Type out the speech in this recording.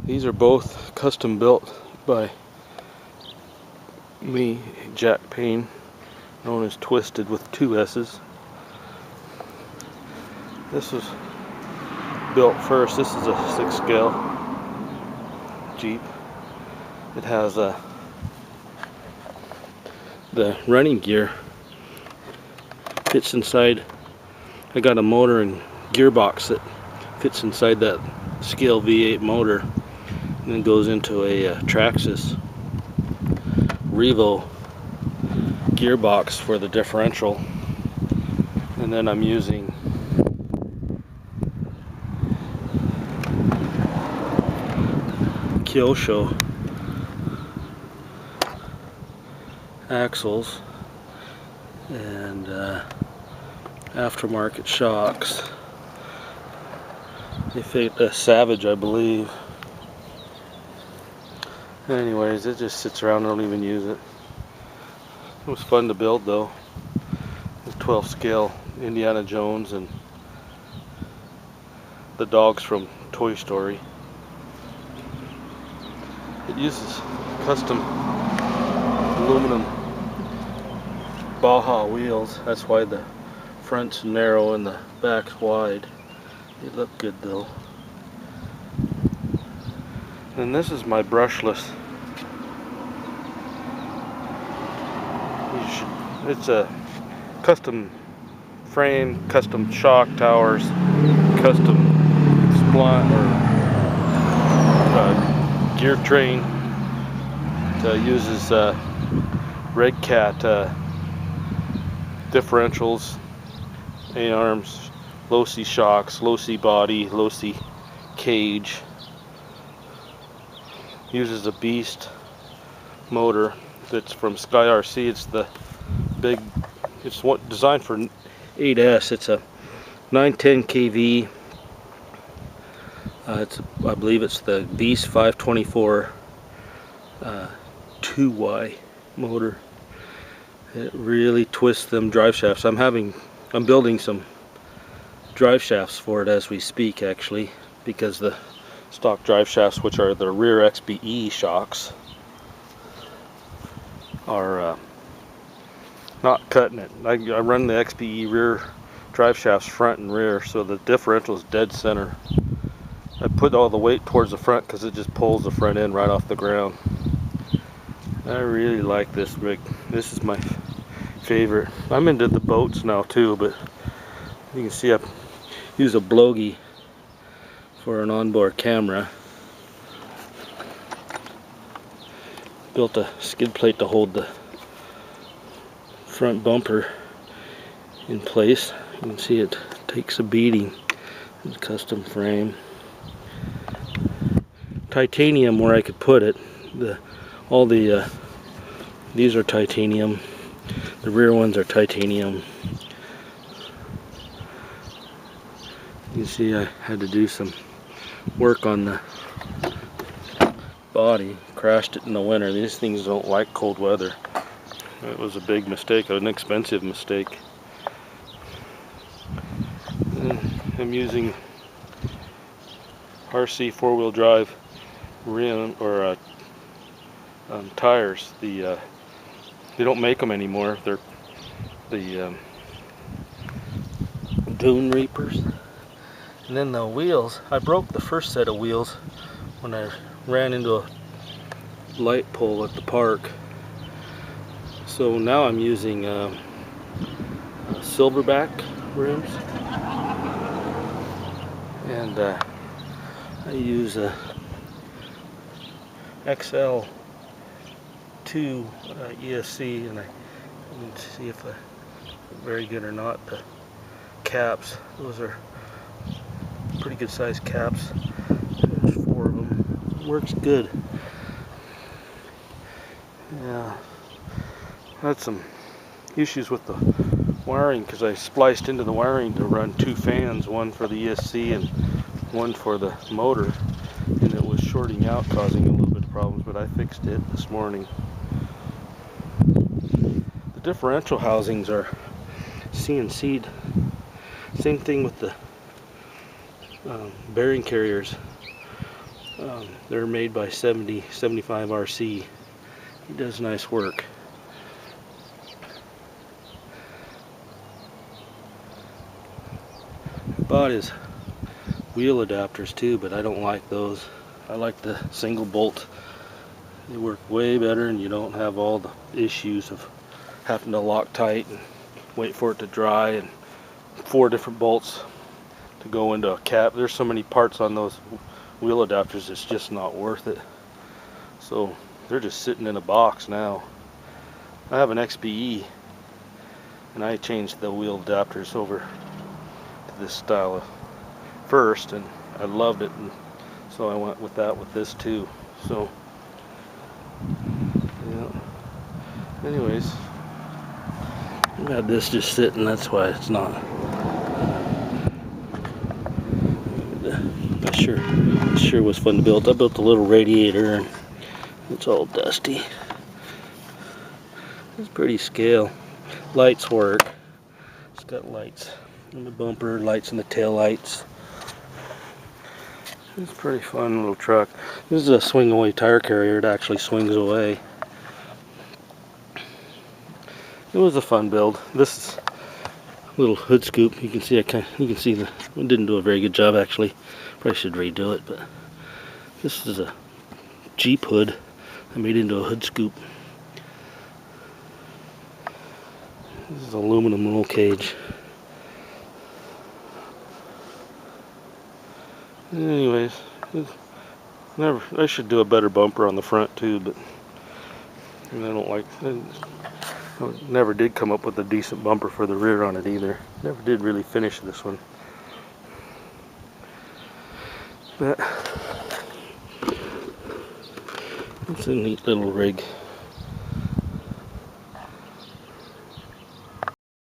These are both custom built by me, Jack Payne, known as Twisted with 2 S's. This was built first. This is a 6 scale Jeep. It has the running gear fits inside. I got a motor and gearbox that fits inside that scale V8 motor, and then goes into a Traxxas Revo gearbox for the differential. And then I'm using Kyosho axles and aftermarket shocks. They fit a Savage, I believe. Anyways, it just sits around. I don't even use it. It was fun to build though. The 12 scale Indiana Jones and the dogs from Toy Story. It uses custom aluminum Baja wheels. That's why the front's narrow and the back's wide. They look good though. And this is my brushless. It's a custom frame, custom shock towers, custom spline or gear train. It uses Red Cat differentials, A-arms, low-C shocks, low-C body, low-C cage. Uses a Beast motor that's from Sky RC. It's the big, it's what designed for 8S. It's a 910 kV. I believe it's the Beast 524 2Y motor. It really twists them drive shafts. I'm building some drive shafts for it as we speak, actually, because the stock drive shafts, which are the rear XBE shocks, are not cutting it. I run the XBE rear drive shafts front and rear, so the differential is dead center. I put all the weight towards the front because it just pulls the front end right off the ground. I really like this rig. This is my favorite. I'm into the boats now too, but you can see I use a Blogi for an onboard camera. Built a skid plate to hold the front bumper in place. You can see it takes a beating. It's a custom frame. Titanium where I could put it. These are titanium. The rear ones are titanium. You see I had to do some work on the body. Crashed it in the winter. These things don't like cold weather. It was a big mistake, an expensive mistake. I'm using RC 4-wheel drive rim or tires. They don't make them anymore. They're the Dune Reapers. And then the wheels, I broke the first set of wheels when I ran into a light pole at the park. So now I'm using Silverback rims, and I use a XL2 ESC, and I can see if they're very good or not. The caps, those are pretty good sized caps. There's 4 of them. Works good. Yeah, I had some issues with the wiring because I spliced into the wiring to run 2 fans, one for the ESC and one for the motor, and it was shorting out, causing a little bit of problems, but I fixed it this morning. The differential housings are CNC'd. Same thing with the bearing carriers. They're made by 75 RC. He does nice work. I bought his wheel adapters too, but I don't like those. I like the single bolt. They work way better, and you don't have all the issues of having to lock tight and wait for it to dry, and 4 different bolts to go into a cap. There's so many parts on those wheel adapters, it's just not worth it. So they're just sitting in a box now. I have an XPE, and I changed the wheel adapters over to this style first, and I loved it, and so I went with that with this too. So yeah. Anyways, I had this just sitting, that's why it's not. It sure was fun to build. I built a little radiator, and it's all dusty. It's pretty scale. Lights work. It's got lights in the bumper, lights in the tail lights. It's a pretty fun little truck. This is a swing away tire carrier. It actually swings away. It was a fun build. This is a little hood scoop. You can see I didn't do a very good job actually. Probably should redo it, but this is a Jeep hood I made into a hood scoop. This is aluminum roll cage. Anyways, I should do a better bumper on the front too, but I never did come up with a decent bumper for the rear on it either. Never did really finish this one. But it's a neat little rig.